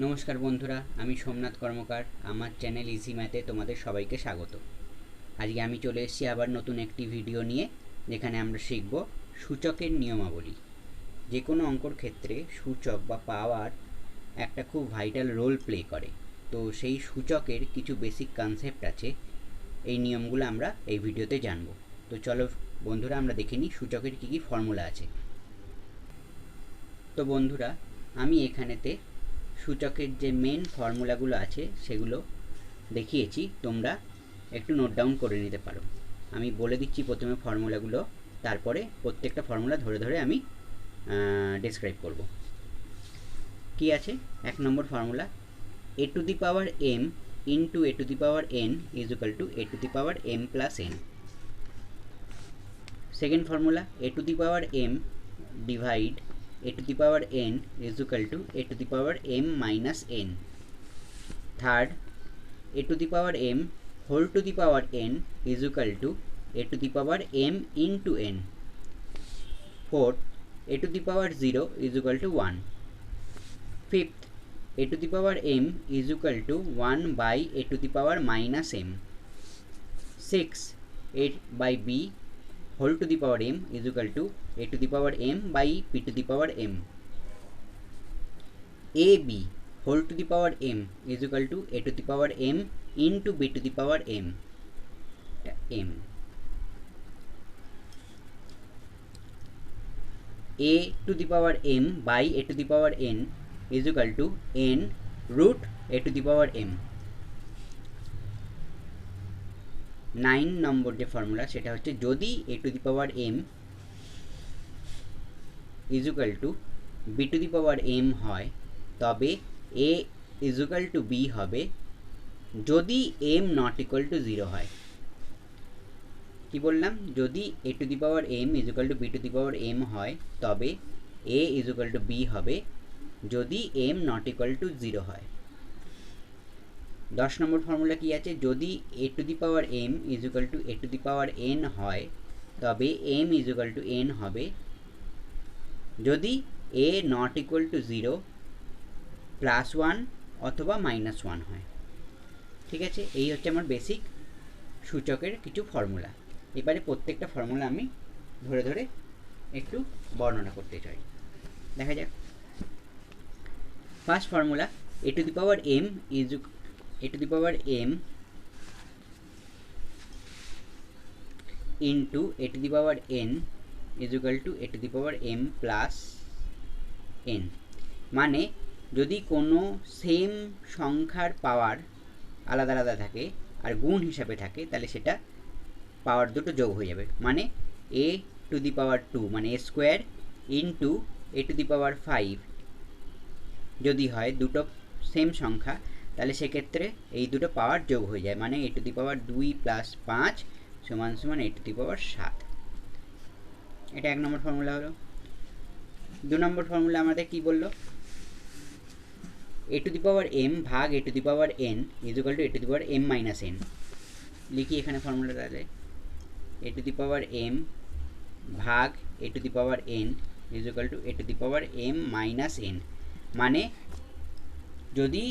নমস্কার বন্ধুরা, আমি সোমনাথ কর্মকার। আমার চ্যানেল ইজি ম্যাথে তোমাদের সবাইকে স্বাগত। আজকে আমি চলে এসেছি আবার নতুন একটি ভিডিও নিয়ে, যেখানে আমরা শিখব সূচকের নিয়মাবলী। যে কোনো অঙ্কর ক্ষেত্রে সূচক বা পাওয়ার একটা খুব ভাইটাল রোল প্লে করে। তো সেই সূচকের কিছু বেসিক কনসেপ্ট আছে, এই নিয়মগুলো আমরা এই ভিডিওতে জানব। তো চলো বন্ধুরা, আমরা দেখে নিই সূচকের কী কী ফর্মুলা আছে। তো বন্ধুরা, আমি এখানেতে সূচকের যে মেন ফর্মুলাগুলো আছে সেগুলো দেখিয়েছি, তোমরা একটু নোট ডাউন করে নিতে পারো। আমি বলে দিচ্ছি প্রথমে ফর্মুলাগুলো, তারপরে প্রত্যেকটা ফর্মুলা ধরে ধরে আমি ডেসক্রাইব করব। কি আছে? 1 নম্বর formula, a to the power m into a to the power n is equal to a to the power m plus n. Second formula, a to the power m divide a to the power n is equal to a to the power m minus n. Third, a to the power m whole to the power n is equal to a to the power m into n. Fourth, a to the power 0 is equal to 1. Fifth, a to the power m is equal to 1 by a to the power minus m. Sixth, a by b whole to the power m is equal to a to the power m by p to the power m. ab whole to the power m is equal to a to the power m into b to the power m. A to the power m by a to the power n is equal to n root a to the power m. 9 নম্বর যে formula সেটা হচ্ছে, যদি a to the power m is equal to b to the power m হয়, তবে a is equal to b হবে যদি m not equal to 0 হয়। কি বললাম? যদি a to the power m is equal to b to the power m হয়, তবে a is equal to b হবে যদি m not equal to 0 হয়। 10 নম্বর ফর্মুলা কি আছে? যদি a to the power m is equal to a to the power n হয়, তবে m is equal to n হবে যদি a not equal to 0 plus 1 অথবা মাইনাস 1 হয়। ঠিক আছে, এই হচ্ছে আমার বেসিক সূচকের কিছু ফর্মুলা। এবারে প্রত্যেকটা ফর্মুলা আমি ধরে ধরে একটু বর্ণনা করতে চাই। দেখা যাক। First formula, a to the power m is a to the power m into a to the power n is equal to a to the power m plus n। মানে যদি কোনো সেম সংখ্যার পাওয়ার আলাদা আলাদা থাকে আর গুণ হিসাবে থাকে, তাহলে সেটা পাওয়ার দুটো যোগ হয়ে যাবে। মানে a to the power 2 মানে a square into a to the power 5 যদি হয় দুটো সেম সংখ্যা, তাহলে সেক্ষেত্রে এই দুটো পাওয়ার যোগ হয়ে যায়। মানে a to the power 2 plus 5 সমান সমান a to the power 7। এটা 1 নম্বর ফর্মুলা হলো। 2 নম্বর ফর্মুলা আমাদের কি বললো? a to the power m ভাগ a to the power n is equal to a to the power m minus n। লিখি এখানে ফর্মুলাটা, a to the power m ভাগ a to the power n is equal to a to the power m minus n। মানে যদি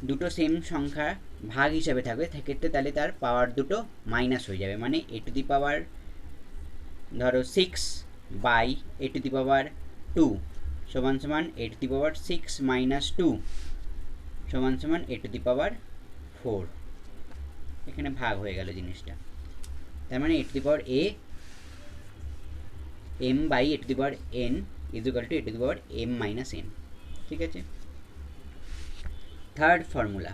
দুটো same সংখ্যা ভাগ হিসাবে থাকবে সেক্ষেত্রে তাহলে তার পাওয়ার দুটো মাইনাস হয়ে যাবে। মানে a to the power ধরো 6 by a to the power 2 সমান সমান a to the power 6 minus 2 সমান সমান a to the power 4। এখানে ভাগ হয়ে গেল জিনিসটা। তার মানে a to the power a m by a to the power n is equal to a to the power m minus n। ঠিক আছে। থার্ড ফর্মুলা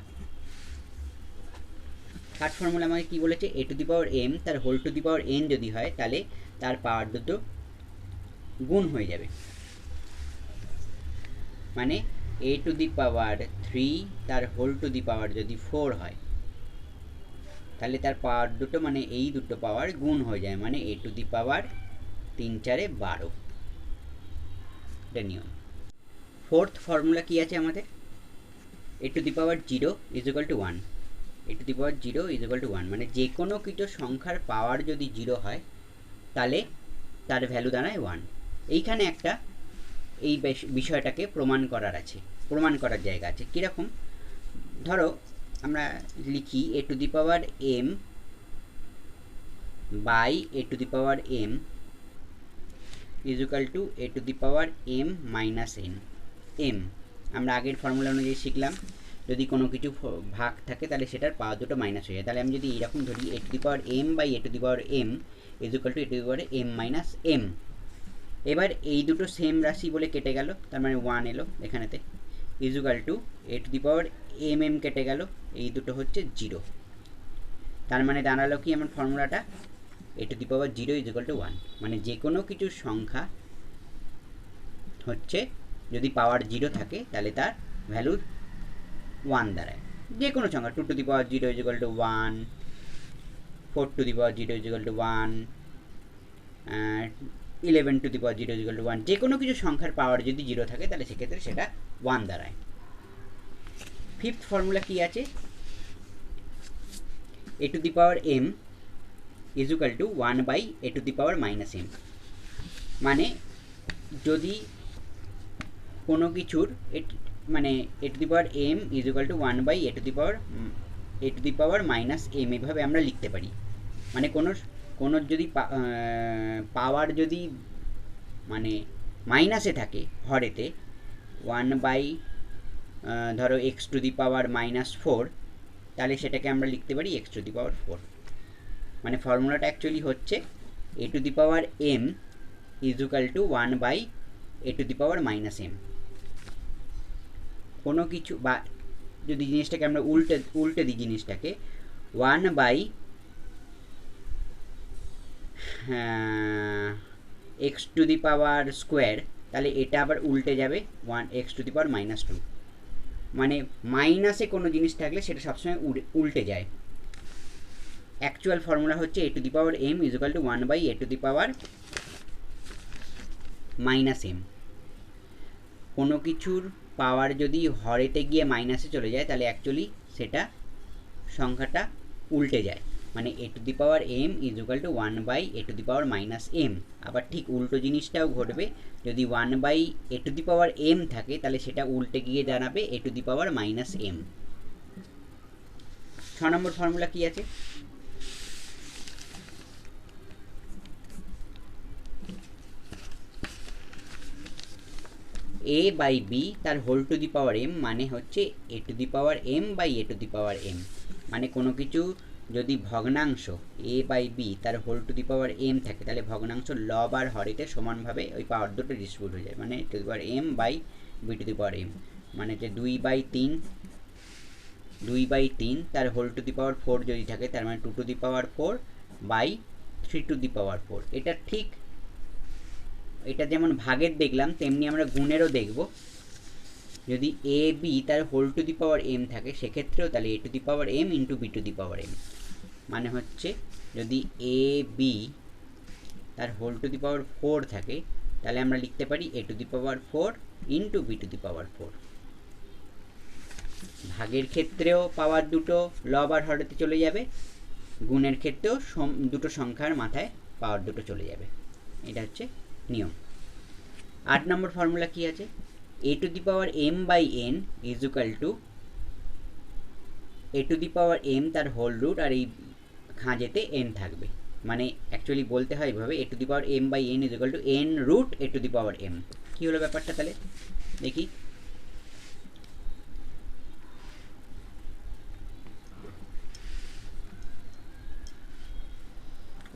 আমাকে কি বলেছে? a to the power m তার whole to the power n যদি হয়, তাহলে তার পাওয়ার দুটো গুণ হয়ে যাবে। মানে a to the power 3 তার হোল টু দি পাওয়ার যদি 4 হয়, তাহলে তার পাওয়ার দুটো মানে এই দুটো পাওয়ার গুণ হয়ে যায়। মানে a to the power 3 4 12। এটা নিয়ম। ফোর্থ ফর্মুলা কি আছে আমাদের? a to the power 0 is equal to 1। a to the power 0 is equal to 1 মানে যে কোনো কিছু সংখ্যার পাওয়ার যদি 0 হয়, তাহলে তার ভ্যালু দাঁড়ায় 1। এইখানে একটা এই বিষয়টাকে প্রমাণ করার আছে। প্রমাণ করার জায়গা আছে। কীরকম? ধরো আমরা লিখি a to the power m by a to the power m is equal to a to the power m minus n। m আমরা আগের ফর্মুলা অনুযায়ী শিখলাম, যদি কোনো কিছু ভাগ থাকে তাহলে সেটার পাওয়ার দুটো মাইনাস হয়ে যায়। তাহলে আমি যদি এইরকম ধরি a to the power m by a to the power m is equal to a to the power m minus m। এবার এই দুটো সেম রাশি বলে কেটে গেল, তার মানে 1 এলো এখানেতে, is equal to a to the power m কেটে গেল, এই দুটো হচ্ছে 0। তার মানে দাঁড়ালো কি আমার ফর্মুলাটা, a to the power 0 is equal to 1। মানে যে কোনো কিছুর সংখ্যা হচ্ছে যদি পাওয়ার 0 থাকে তাহলে তার ভ্যালু 1 দাঁড়ায়। যে কোনো সংখ্যা 2 to the power 0 is equal to 1, 4 to the power 0 is equal to 1, 11 to the power 0 is equal to 1। যে কোনো কিছু সংখ্যার পাওয়ার যদি 0 থাকে তাহলে সেক্ষেত্রে সেটা 1 দাঁড়ায়। ফিফথ ফর্মুলা কি আছে, a to the power m is equal to 1 by a to the power minus m। মানে যদি কোনো কিছুর মানে a to the power m is equal to 1 by a to the power minus m, এভাবে আমরা লিখতে পারি। মানে কোনো যদি পাওয়ার যদি মানে মাইনাসে থাকে হরেতে 1 বাই ধরো x to the power minus 4, তাহলে সেটাকে আমরা লিখতে পারি x টু দি পাওয়ার 4। মানে ফর্মুলাটা অ্যাকচুয়ালি হচ্ছে a to the power m is equal to 1 by a to the power minus m। কোনো কিছু বা যদি জিনিসটাকে আমরা উল্টে দিই জিনিসটাকে 1 by x to the power square, তাহলে এটা আবার উল্টে যাবে 1 x to the power minus 2। মানে মাইনাসে কোনো জিনিস থাকলে সেটা সবসময় উল্টে যায়। অ্যাকচুয়াল ফর্মুলা হচ্ছে a to the power m is equal to 1 by a to the power minus m। কোনো কিছুর পাওয়ার যদি হরেতে গিয়ে মাইনাসে চলে যায় তাহলে অ্যাকচুয়ালি সেটা সংখ্যাটা উল্টে যায়। মানে a to the power m is equal to 1 by a to the power minus m। আবার ঠিক উল্টো জিনিসটাও ঘটবে, যদি 1 by a to the power m থাকে তাহলে সেটা উল্টে গিয়ে দাঁড়াবে a to the power minus m। 6 নম্বর ফর্মুলা কি আছে, a বাই b তার whole to the power m মানে হচ্ছে a to the power m by a to the power m। মানে কোনো কিছু যদি ভগ্নাংশ a বাই b তার whole to the power m থাকে তাহলে ভগ্নাংশ লব আর হরেতে সমানভাবে ওই পাওয়ার দুটো ডিস্ট্রিবিউট হয়ে যায়। মানে to the power m by b to the power m, মানে যে 2 বাই 3 তার হোল টু দি পাওয়ার 4 যদি থাকে তার মানে 2 to the power 4 by 3 to the power 4। এটা ঠিক, এটা যেমন ভাগের দেখলাম তেমনি আমরা গুণেরও দেখব। যদি a b তার whole to the power m থাকে সেক্ষেত্রেও তাহলে a to the power m into b to the power m। মানে হচ্ছে যদি a b তার হোল টু দি পাওয়ার 4 থাকে তাহলে আমরা লিখতে পারি a to the power 4 into b to the power 4। ভাগের ক্ষেত্রেও পাওয়ার দুটো লব আর হরেতে চলে যাবে, গুণের ক্ষেত্রেও দুটো সংখ্যার মাথায় পাওয়ার দুটো চলে যাবে। এটা হচ্ছে নিয়ম। 8 নম্বর ফর্মুলা কি আছে, a to the power m by n is equal to a to the power m তার হোল রুট আর এই খাঁজেতে n থাকবে। মানে অ্যাকচুয়ালি বলতে হয় এভাবে a to the power m by n is equal to n root a to the power m। কী হলো ব্যাপারটা তাহলে দেখি,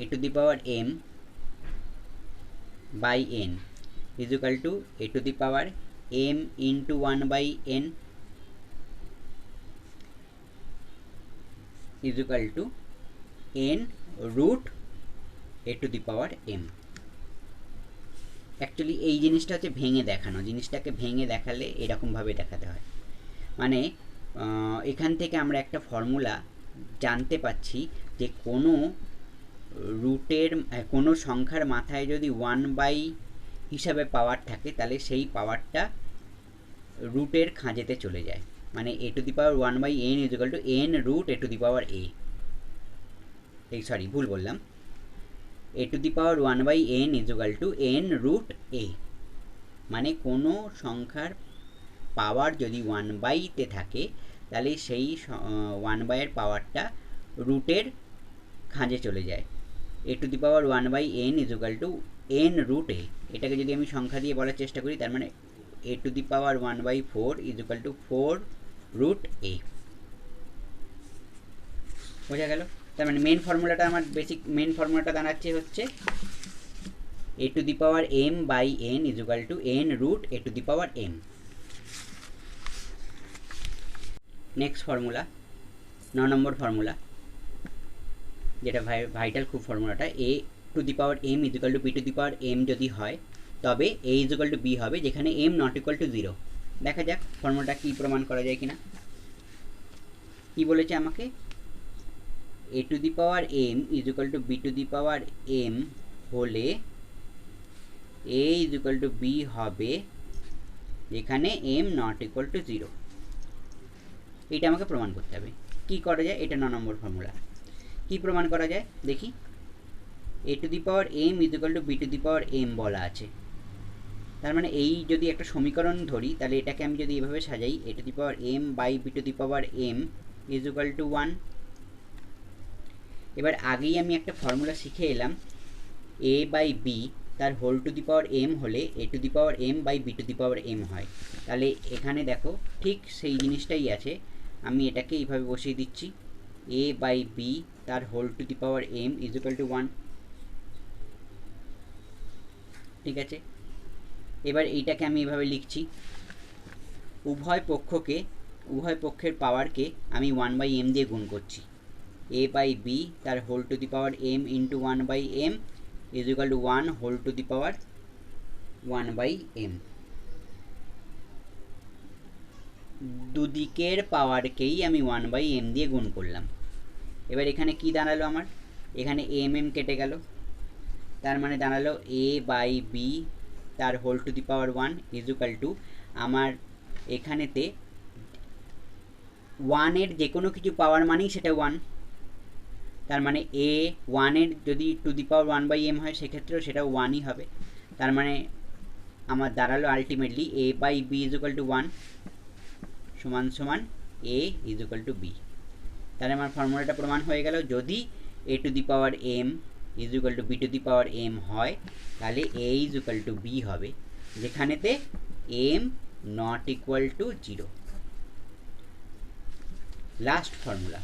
a to the power m by n is equal to a to the power m into 1 by n is equal to n root a to the power m। Actually এই জিনিসটা হচ্ছে ভেঙে দেখানো, জিনিসটাকে ভেঙে দেখালে এরকমভাবে দেখাতে হয়। মানে এখান থেকে আমরা একটা ফর্মুলা জানতে পাচ্ছি যে কোনো রুটের কোনো সংখ্যার মাথায় যদি 1 বাই হিসাবে পাওয়ার থাকে তাহলে সেই পাওয়ারটা রুটের খাঁজেতে চলে যায়। মানে a to the power 1 by n is equal to n root a to the power a। এই সরি ভুল বললাম, a to the power 1 by n is equal to n root a। মানে কোনো সংখ্যার পাওয়ার যদি 1/তে থাকে তাহলে সেই 1/এর পাওয়ারটা রুটের খাঁজে চলে যায়। a to the power 1/n is equal to n root a। এটাকে যদি আমি সংখ্যা দিয়ে বলার চেষ্টা করি তার মানে a to the power 1/4 is equal to 4 root a। বোঝা গেল? তার মানে মেন ফর্মুলাটা আমার মেন ফর্মুলাটা দাঁড়াচ্ছে হচ্ছে a to the power m by n is equal to n root a to the power m। Next formula 9 নম্বর ফর্মুলা, যেটা ভাইটাল খুব ফর্মুলাটা, a to the power m is equal to b to the power m যদি হয় তবে a is equal to b হবে, যেখানে m not equal to 0। দেখা যাক ফর্মুলাটা কি প্রমাণ করা যায় কিনা। কি বলেছে আমাকে, a to the power m is equal to b to the power m হলে a is equal to b হবে, যেখানে m নট ইকুয়াল টু 0। এটা আমাকে প্রমাণ করতে হবে। কি করা যায়? এটা 9 নম্বর ফর্মুলা। কি প্রমাণ করা যায় দেখি। a to the power m is equal to b to the power m বলা আছে, তার মানে এই যদি একটা সমীকরণ ধরি তাহলে এটাকে আমি যদি এভাবে সাজাই, a to the power m by b to the power m is equal to 1। এবার আগেই আমি একটা ফর্মুলা শিখে এলাম, a বাই b তার whole to the power m হলে a to the power m by b to the power m হয়। তাহলে এখানে দেখো ঠিক সেই জিনিসটাই আছে। আমি এটাকে এইভাবে বসিয়ে দিচ্ছি, a বাই b তার whole to the power m is equal to 1। ঠিক আছে, এবার এইটাকে আমি এভাবে লিখছি, উভয় পক্ষের পাওয়ারকে আমি 1/m দিয়ে গুণ করছি। a বাই b তার whole to the power m into 1/m is equal to 1 whole to the power 1/m। দুদিকের পাওয়ারকেই আমি 1/m দিয়ে গুণ করলাম। এবার এখানে কি দাঁড়ালো আমার, এখানে m কেটে গেল, তার মানে দাঁড়ালো a বাই b তার whole to the power 1 is equal to, আমার এখানেতে 1 এর যে কোনো কিছু পাওয়ার মানেই সেটা 1, তার মানে a 1 এর যদি টু দি পাওয়ার 1/m হয় সেক্ষেত্রেও সেটাও 1ই হবে। তার মানে আমার দাঁড়ালো ultimately a by b is equal to 1 সমান সমান a is equal to b। তাহলে আমার ফর্মুলাটা প্রমাণ হয়ে গেল, যদি a to the power m is equal to b to the power m হয় তাহলে a is equal to b হবে, যেখানেতে m not equal to 0। Last formula,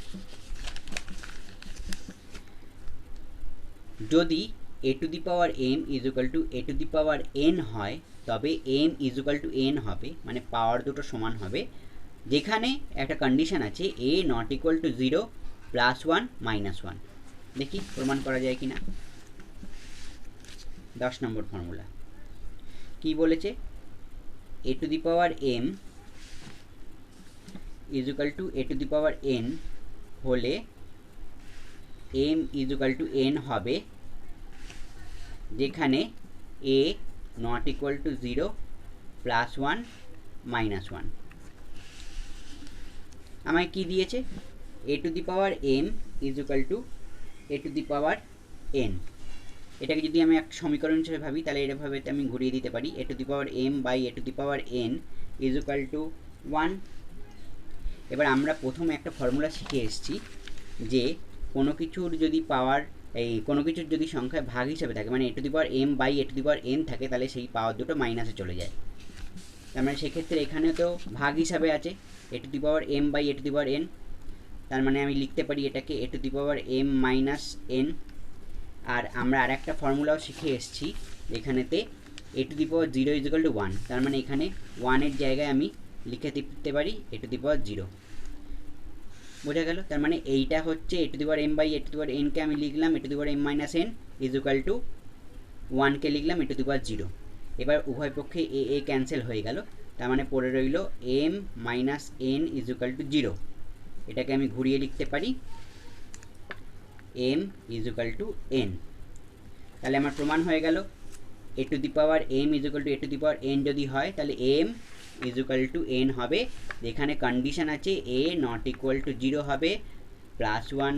যদি a to the power m is equal to a to the power n হয় তবে m is equal to n হবে, মানে পাওয়ার দুটো সমান হবে, যেখানে একটা কন্ডিশন আছে a not equal to 0 plus 1 minus 1। দেখি প্রমাণ করা যায় কিনা। 10 নম্বর ফর্মুলা কি বলেছে, a to the power m is equal to a to the power n হলে m is equal to n হবে, যেখানে a not equal to 0 plus 1 minus 1। আমায় কি দিয়েছে, a to the power m is equal to a to the power n। এটাকে যদি আমি একটা সমীকরণ হিসেবে ভাবি তাহলে এভাবে আমি ঘুরিয়ে দিতে পারি, a to the power m by a to the power n is equal to 1। এবার আমরা প্রথমে একটা ফর্মুলা শিখে এসেছি যে কোনো কিছুর যদি পাওয়ার কোনো কিছুর যদি সংখ্যায় ভাগ হিসেবে থাকে, মানে a to the power m by a to the power n থাকে, তাহলে সেই পাওয়ার দুটো মাইনাসে চলে যায়। তার মানে সেক্ষেত্রে এখানে তো ভাগ হিসাবে আছে a to the power m by a to the power n, তার মানে আমি লিখতে পারি এটাকে a to the power m minus n। আর আমরা আর একটা ফর্মুলাও শিখে এসেছি, এখানেতে a to the power 0 is equal to 1, তার মানে এখানে 1 এর জায়গায় আমি লিখে দিতে পারি a টু দি পাওয়ার 0। বোঝা গেল? তার মানে এইটা হচ্ছে a to the power m by a to the power n কে আমি লিখলাম a to the power m minus n is equal to 1 কে লিখলাম a টু দি পাওয়ার 0। এবার উভয় পক্ষে a ক্যান্সেল হয়ে গেল, তার মানে পড়ে রইল m minus n is equal to 0। এটাকে আমি ঘুরিয়ে লিখতে পারি m is equal to n। তাহলে আমার প্রমাণ হয়ে গেল a to the power m is equal to a to the power n যদি হয় তাহলে m is equal to n হবে, যেখানে কন্ডিশন আছে a নট ইকুয়াল টু 0 হবে প্লাস 1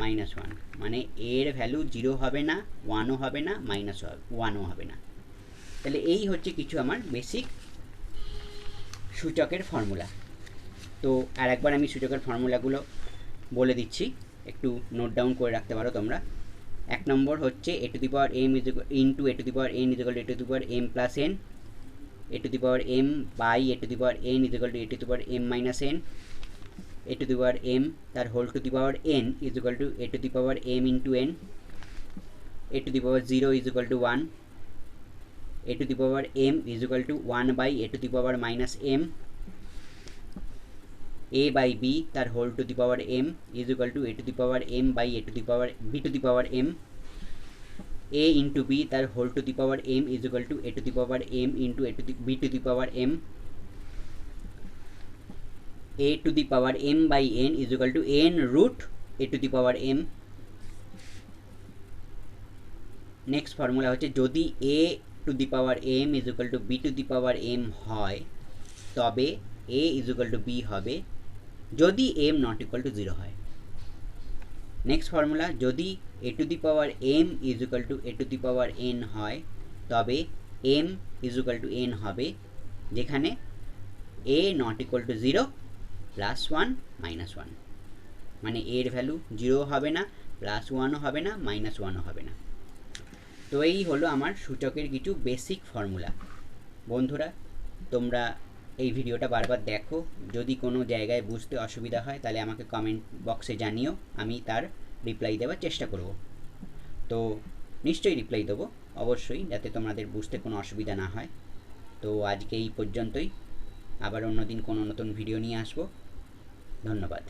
মাইনাস 1, মানে এর ভ্যালু 0 হবে না, 1ও হবে না, মাইনাস 1ও হবে না। তাহলে এই হচ্ছে কিছু আমার বেসিক সূচকের ফর্মুলা। তো আর একবার আমি সূচকের ফর্মুলাগুলো বলে দিচ্ছি, একটু নোট ডাউন করে রাখতে পারো তোমরা। 1 নম্বর হচ্ছে a to the power m into a to the power n equal two a to the power m plus n, a to the power m by a to the power n equal two a to the power m minus n, a to the power m তার whole to the power n equal two a to the power m into n, a to the power 0 is equal to 1, a to the power m is equal to 1 by a to the power minus m, a by b তার whole to the power m is equal to a to the power m by a to the power b to the power m, a into b তার whole to the power m is equal to a to the power m into a to the b to the power m, a to the power m by n is equal to n root a to the power m. Next formula হচ্ছে যদি a to the power m is equal to b to the power m হয় তবে a is equal to b হবে যদি m not equal to 0 হয়। Next formula যদি a to the power m is equal to a to the power n হয় তবে m is equal to n হবে যেখানে a not equal to 0 plus 1 minus 1, মানে এর ভ্যালু 0 হবে না, প্লাস 1ও হবে না, মাইনাস 1ও হবে না। তো এই হলো আমার সূচকের কিছু বেসিক ফর্মুলা। বন্ধুরা তোমরা এই ভিডিওটা বারবার দেখো, যদি কোনো জায়গায় বুঝতে অসুবিধা হয় তাহলে আমাকে কমেন্ট বক্সে জানিও, আমি তার রিপ্লাই দেওয়ার চেষ্টা করব। তো নিশ্চয়ই রিপ্লাই দেবো অবশ্যই, যাতে তোমাদের বুঝতে কোনো অসুবিধা না হয়। তো আজকে এই পর্যন্তই, আবার অন্যদিন কোনো নতুন ভিডিও নিয়ে আসবো। ধন্যবাদ।